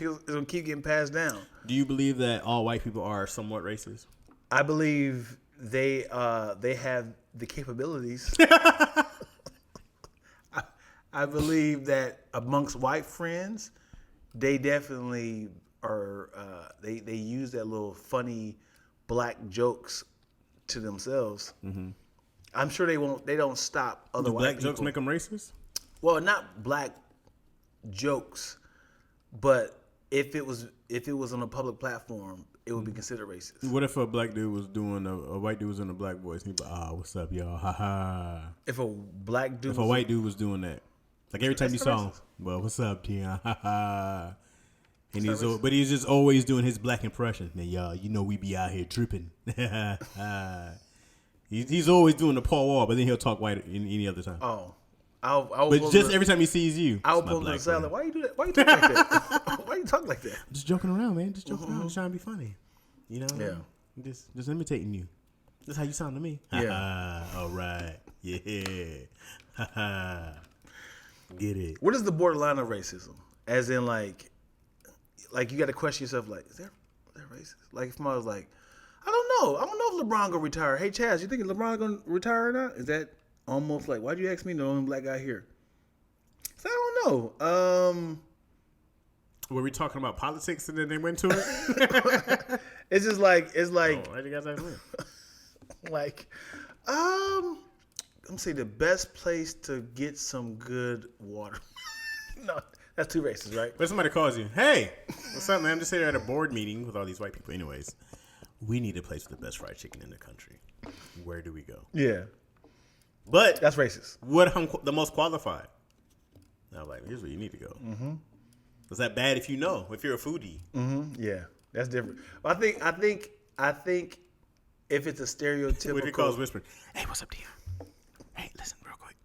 gonna keep getting passed down. Do you believe that all white people are somewhat racist? I believe they have the capabilities. I believe that amongst white friends, they definitely are. They use that little funny black jokes to themselves. Mm-hmm. I'm sure they won't. They don't stop other Do white black people. jokes make them racist? Well, not black jokes, but if it was on a public platform, it would be considered racist. What if a black dude was doing a white dude was in a black voice and he'd be like, what's up, y'all? Ha ha. If a black dude, If a white dude was doing that, like every time you saw him, racist. well, what's up, Tia? Ha ha. And but he's just always doing his black impression. Man, y'all, you know we be out here tripping. He's always doing the Paul Wall, but then he'll talk white any other time. Oh. But just every time he sees you, I will pull the salad. Why you do that? Why you talk like that? Why you talk like that? Just joking around, man. Just joking around, just trying to be funny. You know? Yeah. Just imitating you. That's how you sound to me. Yeah. All right. Yeah. Get it. What is the borderline of racism? As in, like you got to question yourself, like, is that racist? Like, if I was like, I don't know if LeBron gonna retire. Hey, Chaz, you think LeBron gonna retire or not? Is that almost like, why'd you ask me, the only black guy here? So I don't know. Were we talking about politics and then they went to it? It's like, why'd you guys ask me? like, I'm gonna say the best place to get some good water. No, that's too racist, right? But somebody calls you, hey, what's up, man? I'm just here at a board meeting with all these white people. Anyways, we need a place for the best fried chicken in the country. Where do we go? Yeah. But That's racist. What I'm the most qualified? Now, like, here's where you need to go. Mm-hmm. Is that bad if you know? If you're a foodie? Mm-hmm. Yeah, that's different. But I think if it's a stereotypical. What if he calls whispering? Hey, what's up, Tia? Hey, listen, real quick.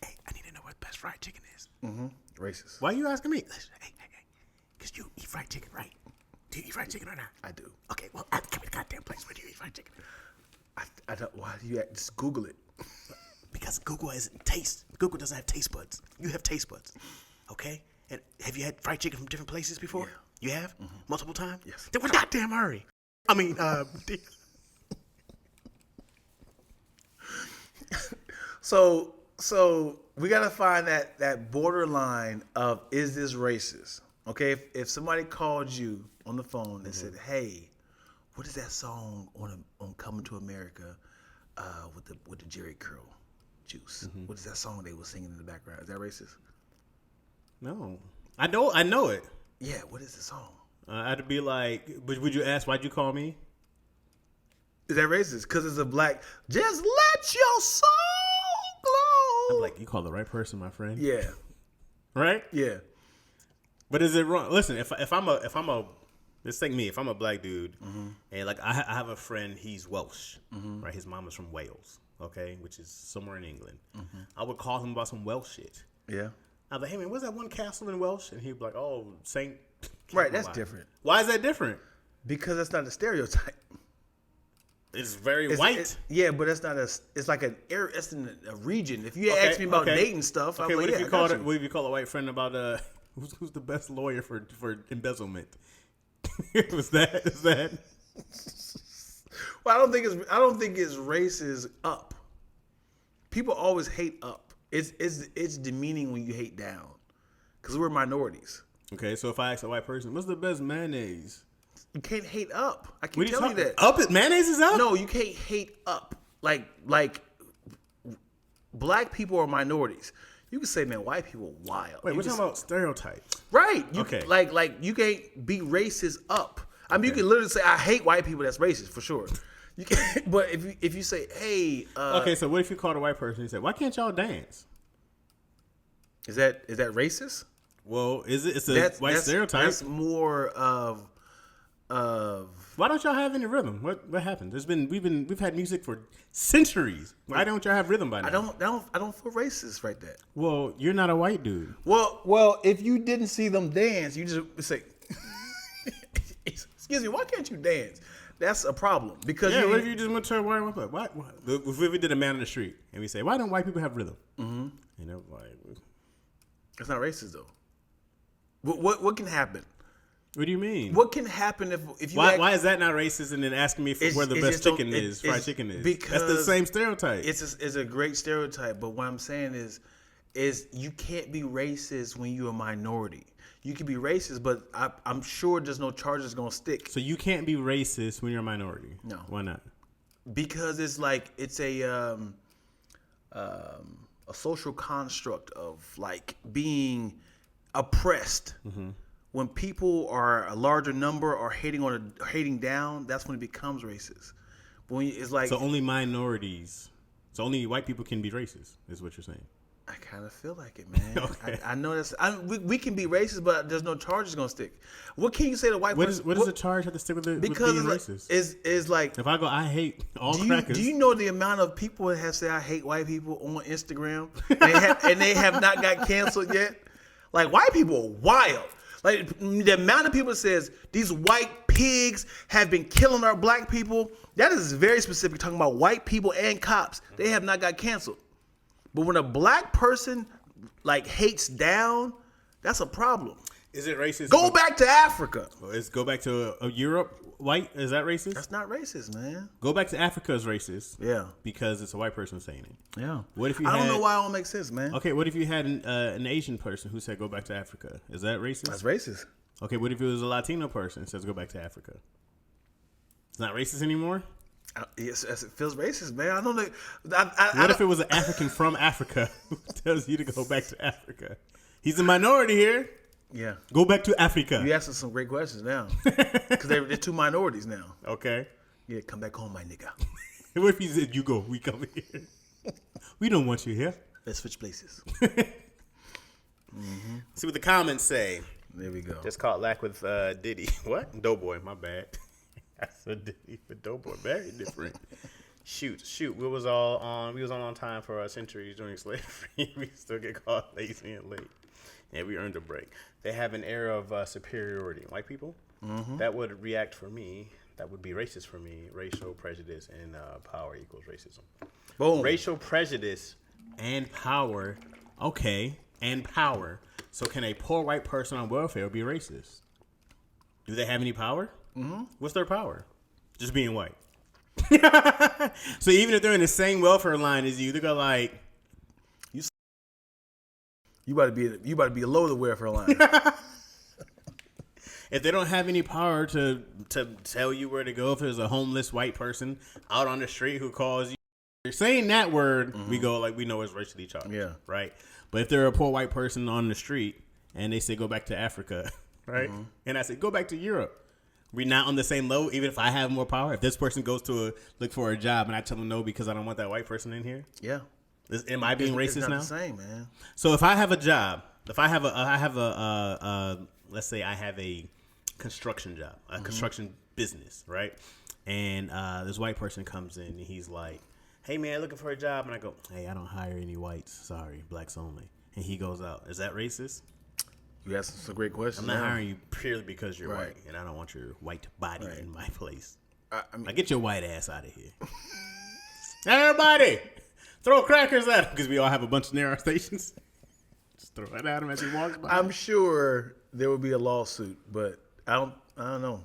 Hey, I need to know what best fried chicken is. Mm-hmm. Racist. Why are you asking me? Listen, hey, because you eat fried chicken, right? Do you eat fried chicken or not? I do. Okay, well, give me the goddamn place. Where do you eat fried chicken? I don't. Why do you just Google it? Because Google isn't taste. Google doesn't have taste buds. You have taste buds. Okay? And have you had fried chicken from different places before? Yeah. You have? Mm-hmm. Multiple times? Yes. Then what goddamn hurry? I mean, So we gotta find that borderline of, is this racist? Okay, if somebody called you on the phone and said, "Hey, what is that song on Coming to America with the Jerry Curl juice? Mm-hmm. What is that song they were singing in the background? Is that racist?" No, I know it. Yeah, what is the song? I'd be like, but would you ask, why'd you call me? Is that racist? Because it's a black. Just let your soul glow. I'm like, you call the right person, my friend. Yeah. Right? Yeah. But is it wrong? Listen, if I'm a let's take me. If I'm a black dude, mm-hmm. and like I have a friend, he's Welsh, mm-hmm. right? His mom is from Wales, okay, which is somewhere in England. Mm-hmm. I would call him about some Welsh shit. Yeah. I was like, hey man, what's that one castle in Welsh? And he'd be like, oh, Saint. Right, that's different. Why is that different? Because that's not a stereotype. It's very white. Yeah, but it's not it's like it's in a region. If you ask me about dating stuff, okay, I'm what like, if you call a white friend about who's the best lawyer for embezzlement? Is that? Well, I don't think it's racist up. People always hate up. It's demeaning when you hate down, because we're minorities. Okay, so if I ask a white person, what's the best mayonnaise? You can't hate up. I can tell you that. Up? Mayonnaise is up? No, you can't hate up. Like black people are minorities. You can say, man, white people wild. Wait, we're talking about stereotypes. Right. Okay. Like you can't be racist up. I mean, you can literally say, I hate white people. That's racist for sure. You can, but if you say, hey, okay, so what if you called a white person and said, why can't y'all dance? Is that racist? Well, it's a white stereotype. That's more of. Why don't y'all have any rhythm? What happened? We've had music for centuries. Why don't y'all have rhythm by now? I don't feel racist right there. Well, you're not a white dude. Well, if you didn't see them dance, you just say, "Excuse me, why can't you dance?" That's a problem because what if you just went to a white woman? What? If we did a man on the street and we say, why don't white people have rhythm? Mm-hmm. You know, like it's not racist though. What can happen? What do you mean? What can happen if you? Why is that not racist? And then asking me for where the best chicken is, fried chicken is. Because that's the same stereotype. It's a great stereotype. But what I'm saying is you can't be racist when you're a minority. You can be racist, but I'm sure there's no charges gonna stick. So you can't be racist when you're a minority. No. Why not? Because it's like it's a social construct of like being oppressed. Mm-hmm. When people are a larger number or hating down, that's when it becomes racist. When it's like so only minorities, so only white people can be racist, is what you're saying. I kind of feel like it, man. Okay. I know that's. We can be racist, but there's no charges gonna stick. What can you say to white person? What does the charge have to stick with because with being racist? Is like if I go, I hate all crackers. Do you know the amount of people that have said I hate white people on Instagram and they have not got canceled yet? Like white people are wild. Like the amount of people that says these white pigs have been killing our black people. That is very specific, talking about white people and cops. They have not got canceled. But when a black person like hates down, that's a problem. Is it racist? Go back to Africa. Go back to Europe. White, is that racist? That's not racist, man. Go back to Africa is racist. Yeah, because it's a white person saying it. Yeah. What if you? I don't know why it don't make sense, man. Okay, what if you had an Asian person who said go back to Africa? Is that racist? That's racist. Okay, what if it was a Latino person who says go back to Africa? It's not racist anymore. Yes, it feels racist, man. I don't know. What if it was an African from Africa who tells you to go back to Africa? He's a minority here. Yeah. Go back to Africa. You asking some great questions now. Because they're two minorities now. Okay. Yeah, come back home, my nigga. What if he said, you go, we come here? We don't want you here. Let's switch places. Mm-hmm. See what the comments say. There we go. Just caught lack with Diddy. What? Doughboy, my bad. I said Diddy, but Doughboy, very different. Shoot. We was on time for our centuries during slavery. We still get caught lazy and late. Yeah, we earned a break. They have an era of superiority. White people, that would react for me. That would be racist for me. Racial prejudice and power equals racism. Boom. Racial prejudice and power. Okay, and power. So can a poor white person on welfare be racist? Do they have any power? Mm-hmm. What's their power? Just being white. So even if they're in the same welfare line as you, they're gonna like. You about to be below the welfare line. If they don't have any power to tell you where to go, if there's a homeless white person out on the street who calls you, you're saying that word, we go like we know it's racially charged. Yeah. Right. But if they're a poor white person on the street and they say go back to Africa, right? And I say go back to Europe. We're not on the same level, even if I have more power. If this person goes to look for a job and I tell them no because I don't want that white person in here. Yeah. Am I being racist it's not now? The same, man. So if I have a job, if I have let's say I have a construction job, a construction business, right? And this white person comes in and he's like, "Hey man, looking for a job," and I go, "Hey, I don't hire any whites. Sorry, blacks only." And he goes out. Is that racist? You asked some great questions. I'm not hiring you purely because you're white, and I don't want your white body in my place. I mean, get your white ass out of here. Everybody! Throw crackers at him because we all have a bunch of narrow stations. Just throw it at him as he walks by. I'm sure there will be a lawsuit, but I don't know.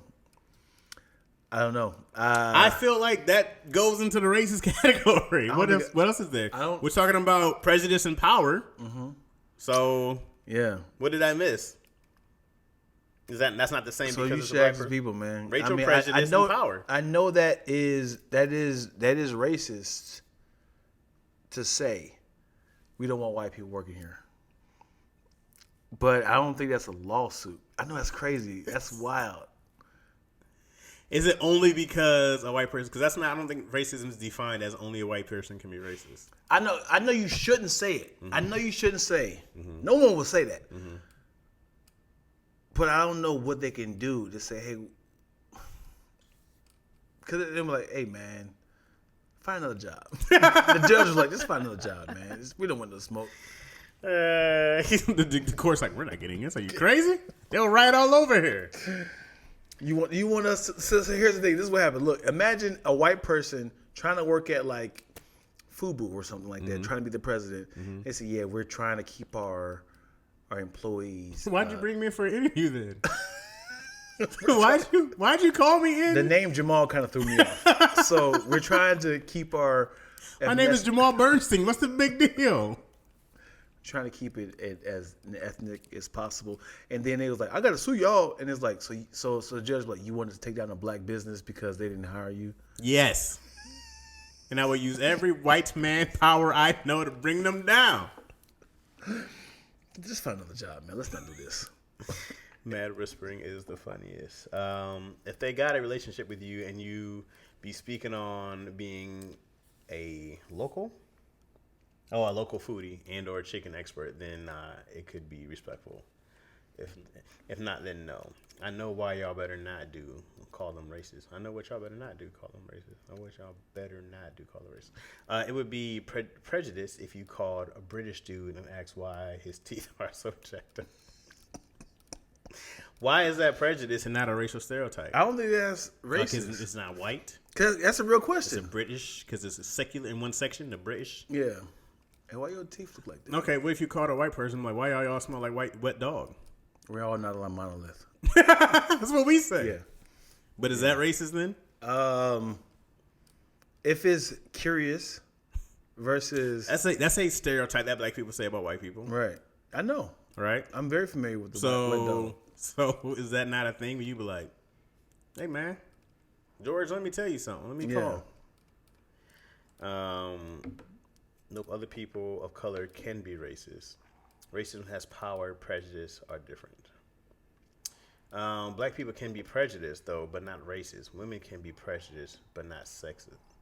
I feel like that goes into the racist category. What else is there? We're talking about prejudice and power. So yeah, what did I miss? That's not the same? So because you it's should ask the people, man. Racial prejudice and power. I know that is racist to say we don't want white people working here, but I don't think that's a lawsuit. I know that's crazy. That's wild. Is it only because a white person? Because that's not. I don't think racism is defined as only a white person can be racist. I know you shouldn't say it. I know you shouldn't say. No one will say that. But I don't know what they can do to say, hey, because they're like, hey man, find another job. The judge was like, just find another job, man. We don't want no smoke. The court's like, we're not getting this. Are you crazy? They'll riot all over here. You want us to, so here's the thing. This is what happened. Look, imagine a white person trying to work at like FUBU or something like that, trying to be the president. They say, yeah, we're trying to keep our employees. Why'd you bring me in for an interview then? Why'd you call me in? The name Jamal kind of threw me off. So we're trying to keep our. My name is Jamal Bernstein. What's the big deal? Trying to keep it as ethnic as possible, and then it was like, I gotta sue y'all, and it's like, so the judge like, you wanted to take down a black business because they didn't hire you. Yes, and I will use every white man power I know to bring them down. Just find another job, man. Let's not do this. Mad whispering is the funniest. If they got a relationship with you and you be speaking on being a local foodie and or chicken expert, then it could be respectful. If not, then no. I know why y'all better not call them racist. I know what y'all better not do, call them racist. I know what y'all better not do, call them racist. It would be prejudice if you called a British dude and asked why his teeth are so jacked up. Why is that prejudice and not a racial stereotype? I don't think that's racist. Because it's not white. Cause that's a real question. It's a British, because it's a secular in one section, the British. Yeah. And why your teeth look like that? Okay, what if you called a white person, like, why y'all smell like wet dog? We're all not a monolith. That's what we say. Yeah. But is that racist then? If it's curious versus That's a stereotype that black people say about white people. right. I know. Right? I'm very familiar with the wet dog. So is that not a thing where you be like, hey man, George, let me tell you something. Let me call. Nope, other people of color can be racist. Racism has power, prejudice are different. Black people can be prejudiced, though, but not racist. Women can be prejudiced, but not sexist.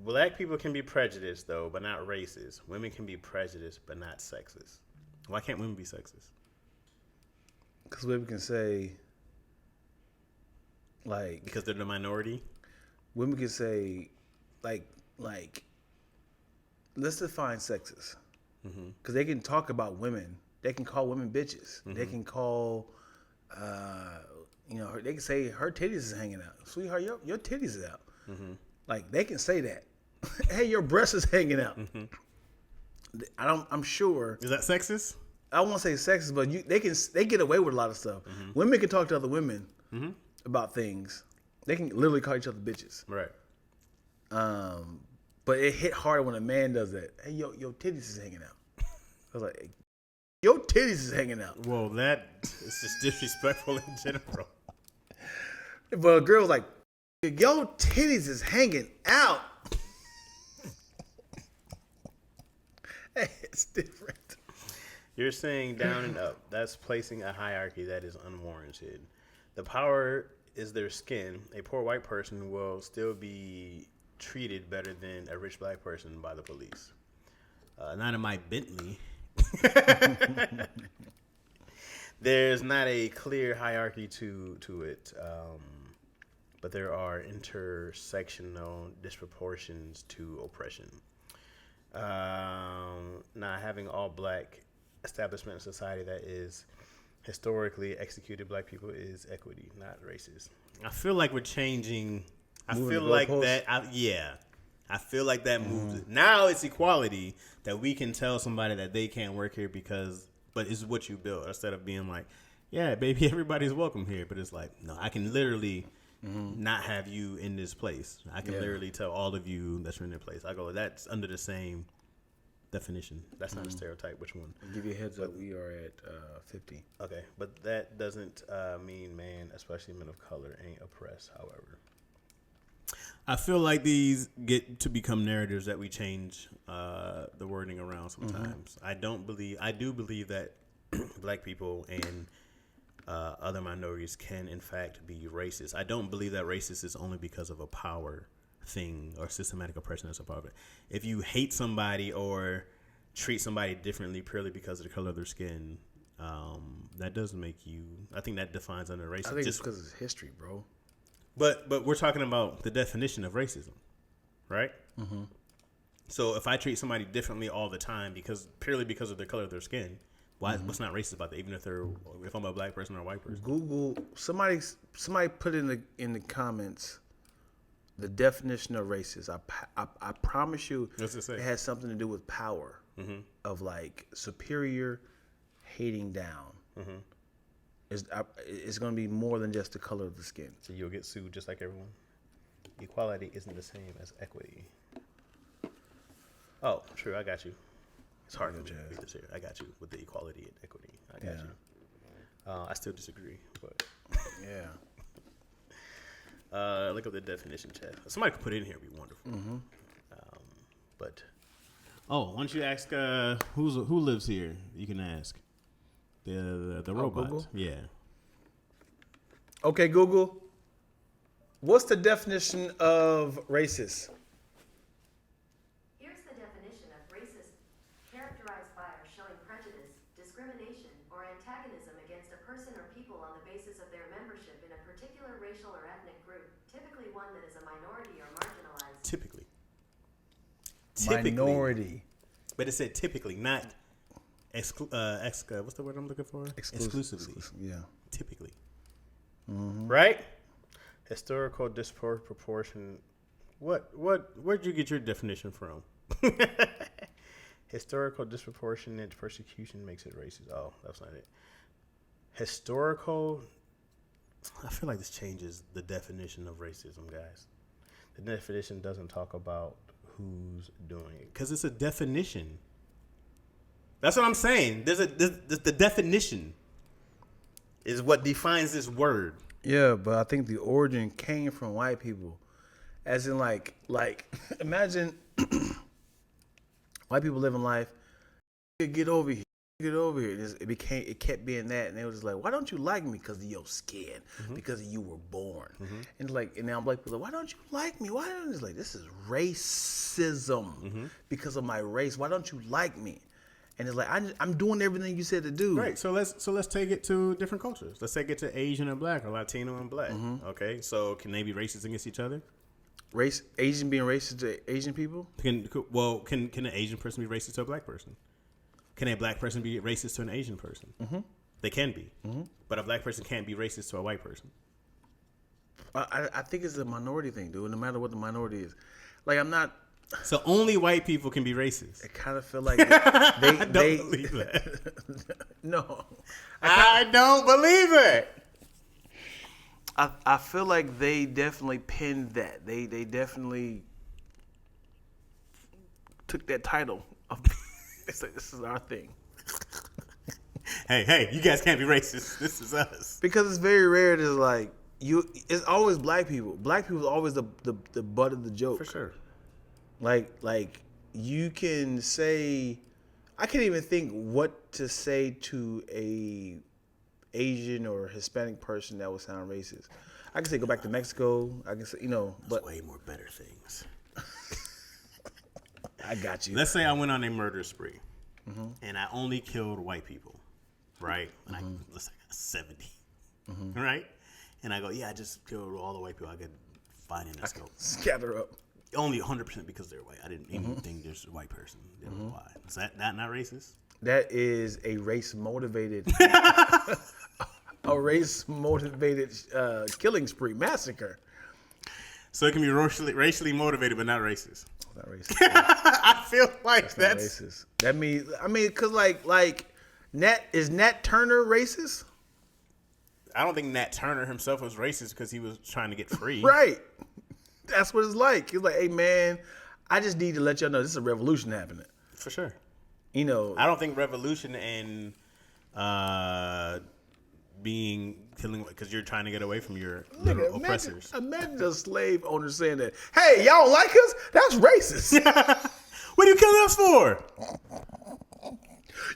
Black people can be prejudiced, though, but not racist. Women can be prejudiced, but not sexist. Why can't women be sexist? Because women can say, like... Because they're the minority? Women can say, like, let's define sexist. Because they can talk about women. They can call women bitches. They can call, they can say her titties is hanging out. Sweetheart, your titties is out. Like, they can say that. Hey, your breast is hanging out. I'm sure. Is that sexist? I won't say sexist, but they get away with a lot of stuff. Women can talk to other women about things. They can literally call each other bitches. Right. But it hit harder when a man does that. Hey, your titties is hanging out. I was like, your titties is hanging out. Well, that is just disrespectful in general. But a girl was like, your titties is hanging out. Hey, it's different. You're saying down and up. That's placing a hierarchy that is unwarranted. The power is their skin. A poor white person will still be treated better than a rich black person by the police. Not in my Bentley. There's not a clear hierarchy to it, but there are intersectional disproportions to oppression. Not having all black establishment in society that is historically executed black people is equity, not racist. I feel like we're changing. I feel like that. I feel like that moves it. Now it's equality that we can tell somebody that they can't work here but it's what you built, instead of being like, yeah, baby, everybody's welcome here. But it's like, no, I can literally not have you in this place. I can literally tell all of you that you're in their place. I go, that's under the same definition. That's not a stereotype. Which one? I'll give you a heads up. We are at 50. Okay, but that doesn't mean man, especially men of color, ain't oppressed. However, I feel like these get to become narratives that we change the wording around sometimes. I do believe that black people and other minorities can in fact be racist. I don't believe that racist is only because of a power thing or systematic oppression as a part of it. If you hate somebody or treat somebody differently purely because of the color of their skin, that doesn't make you. I think that defines under racism. I think it's because it's history, bro. But we're talking about the definition of racism, right? So if I treat somebody differently all the time purely because of the color of their skin, what's not racist about that? Even if I'm a black person or a white person. Google somebody put in the comments the definition of racist. I promise you, What's it say? It has something to do with power of like superior hating down. It's going to be more than just the color of the skin. So you'll get sued just like everyone. Equality isn't the same as equity. Oh, true. I got you. It's hard to read this here. I got you with the equality and equity. I got you. I still disagree, but Yeah. Look up the definition, chat. Somebody could put it in here. It'd be wonderful. But why don't you ask who lives here? You can ask the robot. Google? Yeah. Okay, Google. What's the definition of racist? Here's the definition of racist: characterized by or showing prejudice, discrimination, or antagonism against a person or people on the basis of their membership in a particular racial or ethnic group, typically one that is a minority or marginalized. Typically. Minority. But it said typically, not what's the word I'm looking for? Exclusively. Yeah. Typically. Right? Historical disproportion. Where'd you get your definition from? Historical disproportionate persecution makes it racist. Oh, that's not it. Historical. I feel like this changes the definition of racism, guys. The definition doesn't talk about who's doing it because it's a definition. That's what I'm saying. The definition is what defines this word. Yeah, but I think the origin came from white people, as in like imagine white people living life. Get over here. It kept being that, and they was like, "Why don't you like me? Because of your skin, because you were born." And now black people, why don't you like me? Why don't it's like this is racism because of my race? Why don't you like me? And it's like I'm doing everything you said to do. Right. So let's take it to different cultures. Let's take it to Asian and black, or Latino and black. Okay. So can they be racist against each other? Asian being racist to Asian people? Can an Asian person be racist to a black person? Can a black person be racist to an Asian person? They can be. But a black person can't be racist to a white person. I think it's a minority thing, dude. No matter what the minority is, like I'm not. So only white people can be racist. I kind of feel like I don't believe that. No, I don't believe it. I feel like they definitely pinned that. They definitely took that title. It's like, this is our thing. Hey, you guys can't be racist. This is us. Because it's very rare to like it's always black people. Black people are always the butt of the joke. For sure. Like you can say, I can't even think what to say to a Asian or Hispanic person that would sound racist. I can say go back to Mexico. I can say, but way more better things. I got you. Let's say I went on a murder spree, and I only killed white people, right? And let's say I got 70, right? And I go, yeah, I just killed all the white people I could find in the scope. Scatter up. Only 100% because they're white. I didn't even think there's a white person. Why? Is that not racist? That is a race motivated, killing spree, massacre. So it can be racially motivated, but not racist. Not racist. I feel like that's racist. That means because like Nat Turner racist? I don't think Nat Turner himself was racist because he was trying to get free. Right. That's what it's like. He's like, hey man, I just need to let y'all know this is a revolution happening. For sure. I don't think revolution and killing because you're trying to get away from your oppressors. Imagine a slave owner saying that, hey, y'all don't like us? That's racist. What are you killing us for?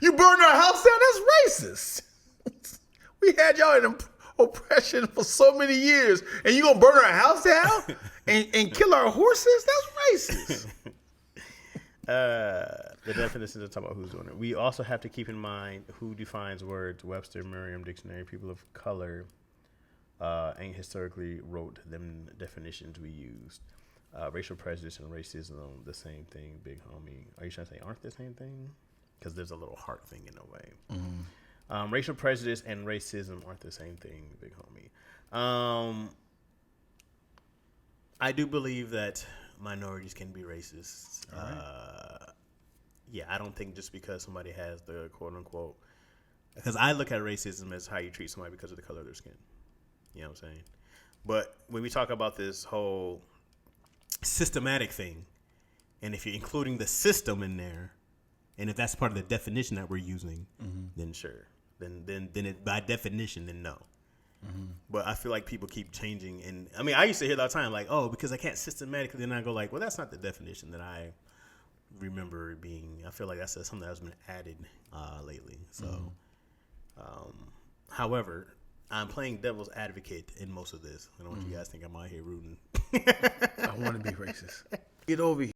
You burned our house down? That's racist. We had y'all in oppression for so many years, and you gonna burn our house down and kill our horses? That's racist. The definition is talking about who's doing it. We also have to keep in mind who defines words. Webster, Merriam Dictionary, people of color, and historically wrote them definitions we used. Racial prejudice and racism, the same thing, big homie. Are you trying to say aren't the same thing? Because there's a little heart thing in a way. Racial prejudice and racism aren't the same thing, big homie. I do believe that minorities can be racist. Right. Yeah, I don't think just because somebody has the quote unquote because I look at racism as how you treat somebody because of the color of their skin. You know what I'm saying? But when we talk about this whole systematic thing, and if you're including the system in there, and if that's part of the definition that we're using, then sure. Then it, by definition, then no. But I feel like people keep changing. And I mean, I used to hear that all the time, like, oh, because I can't systematically, then I go like, well, that's not the definition that I remember being. I feel like that's something that's been added lately. So, however, I'm playing devil's advocate in most of this. I don't want you guys to think I'm out here rooting. I want to be racist. Get over here.